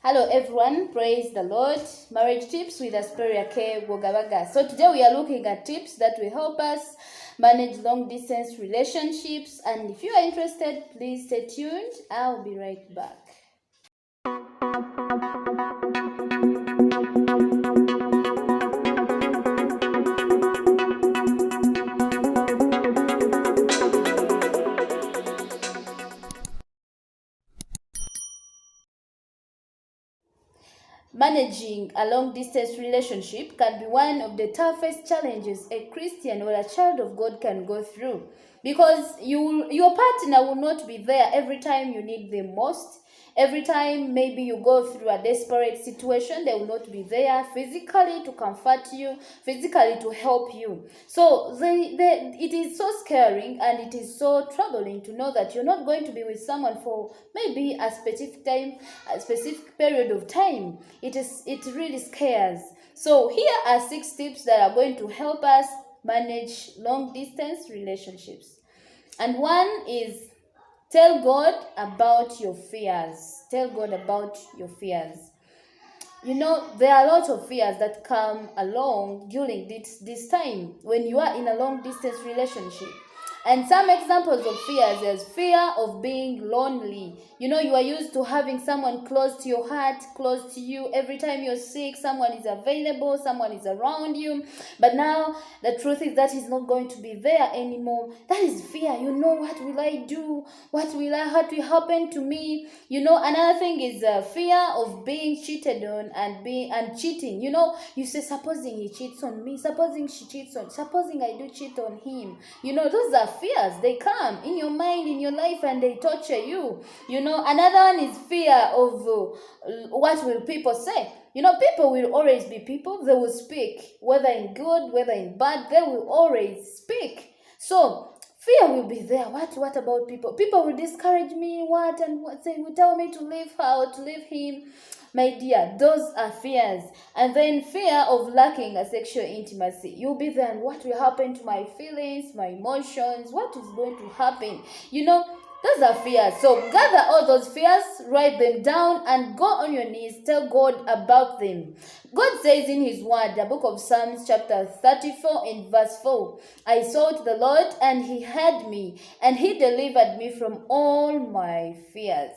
Hello everyone, praise the Lord. Marriage tips with Asperia K. Wogabaga. So today we are looking at tips that will help us manage long distance relationships, and if you are interested, please stay tuned. I'll be right back. Managing a long-distance relationship can be one of the toughest challenges a Christian or a child of God can go through, because your partner will not be there every time you need them most. Every time maybe you go through a desperate situation, they will not be there physically to comfort you, physically to help you. So it is so scaring and it is so troubling to know that you're not going to be with someone for maybe a specific time, a specific period of time. It really scares. So here are 6 tips that are going to help us manage long distance relationships. And one is, tell God about your fears. Tell God about your fears. You know, there are a lot of fears that come along during this time when you are in a long distance relationship. And some examples of fears is fear of being lonely. You know, you are used to having someone close to your heart, close to you. Every time you're sick, someone is available, someone is around you. But now the truth is that he's not going to be there anymore. That is fear. You know, what will I do? What will happen to me? You know, another thing is fear of being cheated on and cheating. You know, you say, supposing he cheats on me, supposing she cheats on, supposing I do cheat on him. You know, those are fears. They come in your mind, in your life, and they torture you. You know, another one is fear of what will people say. You know, people will always be people. They will speak, whether in good, whether in bad, they will always speak. So fear will be there. What about people? People will discourage me. What they will tell me to leave her or to leave him. My dear, those are fears. And then fear of lacking a sexual intimacy. You'll be there, and what will happen to my feelings, my emotions? What is going to happen? You know, those are fears. So gather all those fears, write them down, and go on your knees. Tell God about them. God says in his word, the book of Psalms chapter 34 and verse 4, I sought the Lord, and he heard me, and he delivered me from all my fears.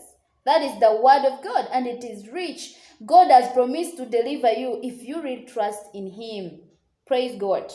That is the word of God, and it is rich. God has promised to deliver you if you really trust in him. Praise God.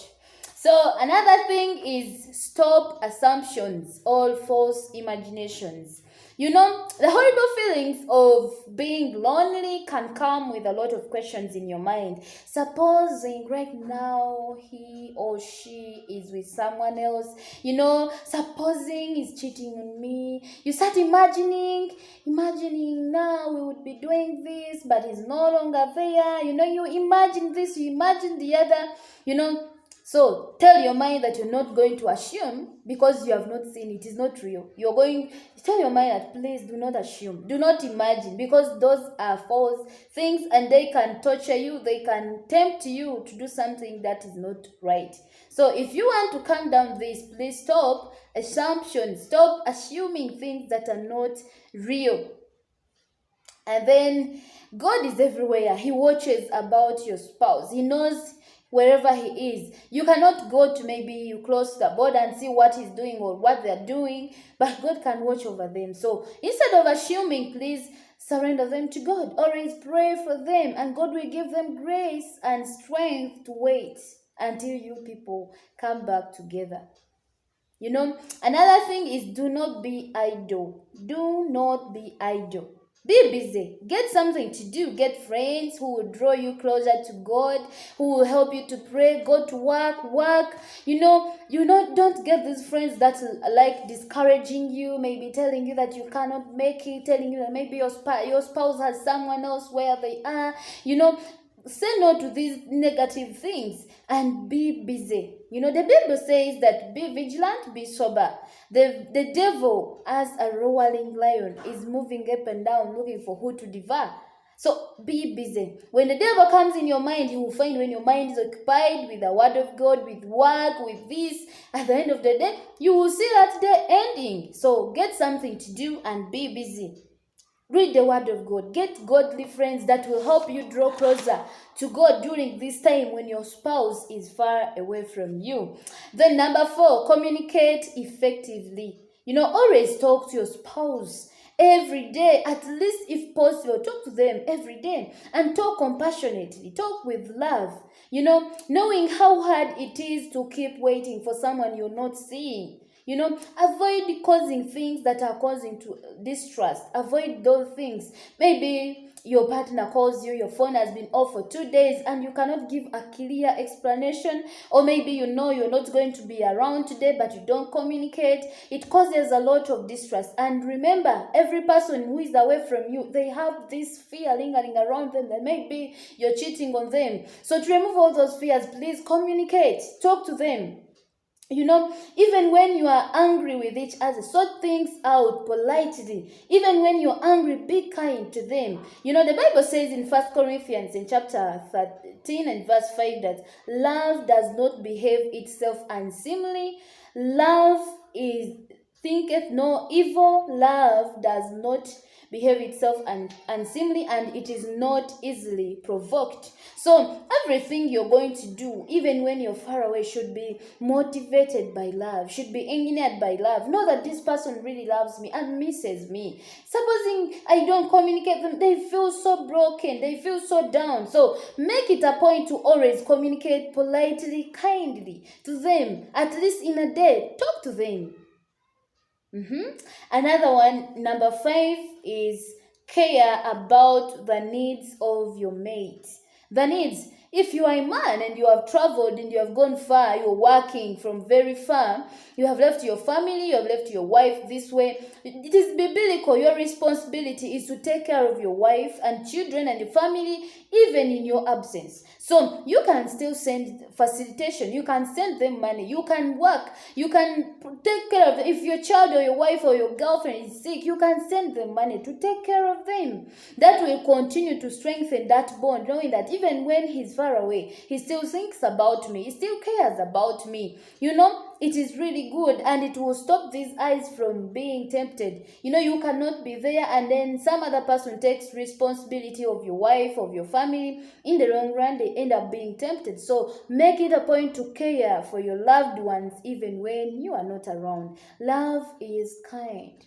So another thing is, stop assumptions or false imaginations. You know, the horrible feelings of being lonely can come with a lot of questions in your mind. Supposing right now he or she is with someone else, you know, supposing he's cheating on me. You start imagining now we would be doing this, but he's no longer there. You know, you imagine this, you imagine the other, you know. So tell your mind that you're not going to assume, because you have not seen it is not real. You're going to tell your mind that please do not assume, do not imagine, because those are false things and they can torture you, they can tempt you to do something that is not right. So if you want to calm down this, please stop assumptions, stop assuming things that are not real. And then God is everywhere. He watches about your spouse. He knows wherever he is. You cannot go to maybe you close the border and see what he's doing or what they're doing, but God can watch over them. So instead of assuming, please surrender them to God. Always pray for them, and God will give them grace and strength to wait until you people come back together. You know, another thing is, do not be idle. Do not be idle. Be busy. Get something to do. Get friends who will draw you closer to God, who will help you to pray. Go to work. You know, don't get these friends that are like discouraging you, maybe telling you that you cannot make it, telling you that maybe your spouse has someone else where they are. You know, say no to these negative things and be busy. You know, the Bible says that be vigilant, be sober. The devil, as a roaring lion, is moving up and down looking for who to devour. So be busy. When the devil comes in your mind, he will find when your mind is occupied with the word of God, with work, with this, at the end of the day, you will see that day ending. So get something to do and be busy. Read the word of God. Get godly friends that will help you draw closer to God during this time when your spouse is far away from you. Then number 4, communicate effectively. Always talk to your spouse every day, at least if possible. Talk to them every day and talk compassionately. Talk with love. Knowing how hard it is to keep waiting for someone you're not seeing. Avoid causing things that are causing to distrust. Avoid those things. Maybe your partner calls you, your phone has been off for 2 days and you cannot give a clear explanation, or maybe you're not going to be around today but you don't communicate. It causes a lot of distrust. And remember, every person who is away from you, they have this fear lingering around them that maybe you're cheating on them. So to remove all those fears, please communicate. Talk to them. Even when you are angry with each other, sort things out politely. Even when you're angry, be kind to them. The Bible says in 1 Corinthians in chapter 13 and verse 5 that love does not behave itself unseemly. Love thinketh no evil. Love does not behave itself unseemly, and it is not easily provoked. So everything you're going to do, even when you're far away, should be motivated by love, should be engineered by love. Know that this person really loves me and misses me. Supposing I don't communicate them, they feel so broken, they feel so down. So make it a point to always communicate politely, kindly to them, at least in a day. Talk to them. Another one, number 5, is care about the needs of your mate. The needs. If you are a man and you have traveled and you have gone far, you're working from very far, you have left your family, you have left your wife this way, it is biblical. Your responsibility is to take care of your wife and children and your family, even in your absence. So you can still send facilitation, you can send them money, you can work, you can take care of them. If your child or your wife or your girlfriend is sick, you can send them money to take care of them. That will continue to strengthen that bond, knowing that even when he's far away, he still thinks about me, he still cares about me. It is really good, and it will stop these eyes from being tempted. You cannot be there and then some other person takes responsibility of your wife, of your family. In the long run, they end up being tempted. So make it a point to care for your loved ones even when you are not around. Love is kind.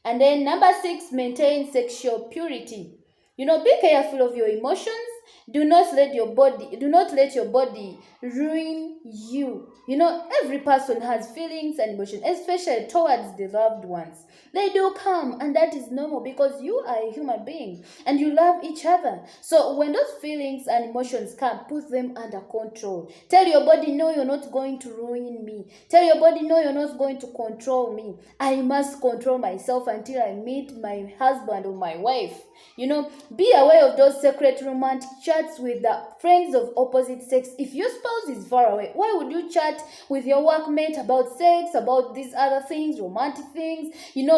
And then number 6, maintain sexual purity. Be careful of your emotions. Do not let your body ruin you. Every person has feelings and emotions, especially towards the loved ones. They do come, and that is normal because you are a human being and you love each other. So when those feelings and emotions come, put them under control. Tell your body, no, you're not going to ruin me. Tell your body, no, you're not going to control me. I must control myself until I meet my husband or my wife. Be aware of those secret romantic chats with the friends of opposite sex. If your spouse is far away, why would you chat with your workmate about sex, about these other things, romantic things,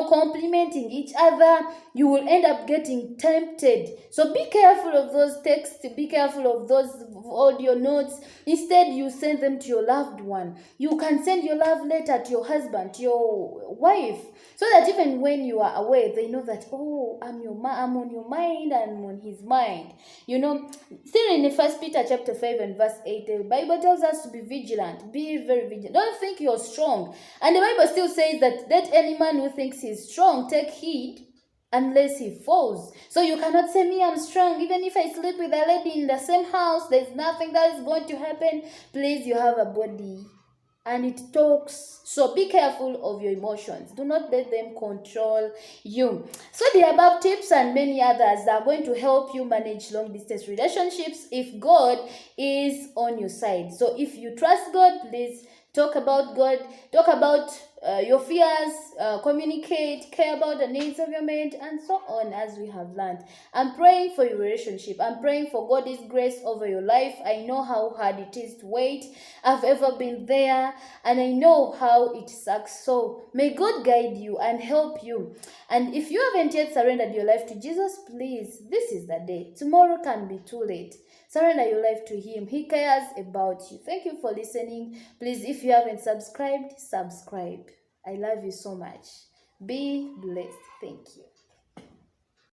complimenting each other? You will end up getting tempted. So be careful of those texts, be careful of those audio notes. Instead, you send them to your loved one. You can send your love letter to your husband, to your wife, so that even when you are away, they know that, oh, I'm on your mind, I'm on his mind. Still in the 1 Peter chapter 5 and verse 8, the Bible tells us to be vigilant. Be very vigilant. Don't think you're strong. And the Bible still says that let any man who thinks he's strong take heed unless he falls. So you cannot say, me, I'm strong. Even if I sleep with a lady in the same house, there's nothing that is going to happen. Please, you have a body and it talks. So be careful of your emotions. Do not let them control you. So the above tips and many others are going to help you manage long distance relationships if God is on your side. So if you trust God, please talk about God, talk about your fears, communicate, care about the needs of your mate, and so on, as we have learned. I'm praying for your relationship. I'm praying for God's grace over your life. I know how hard it is to wait. I've ever been there, and I know how it sucks. So may God guide you and help you. And if you haven't yet surrendered your life to Jesus, please, this is the day. Tomorrow can be too late. Surrender your life to Him. He cares about you. Thank you for listening. Please, if you haven't subscribed, subscribe. I love you so much. Be blessed. Thank you.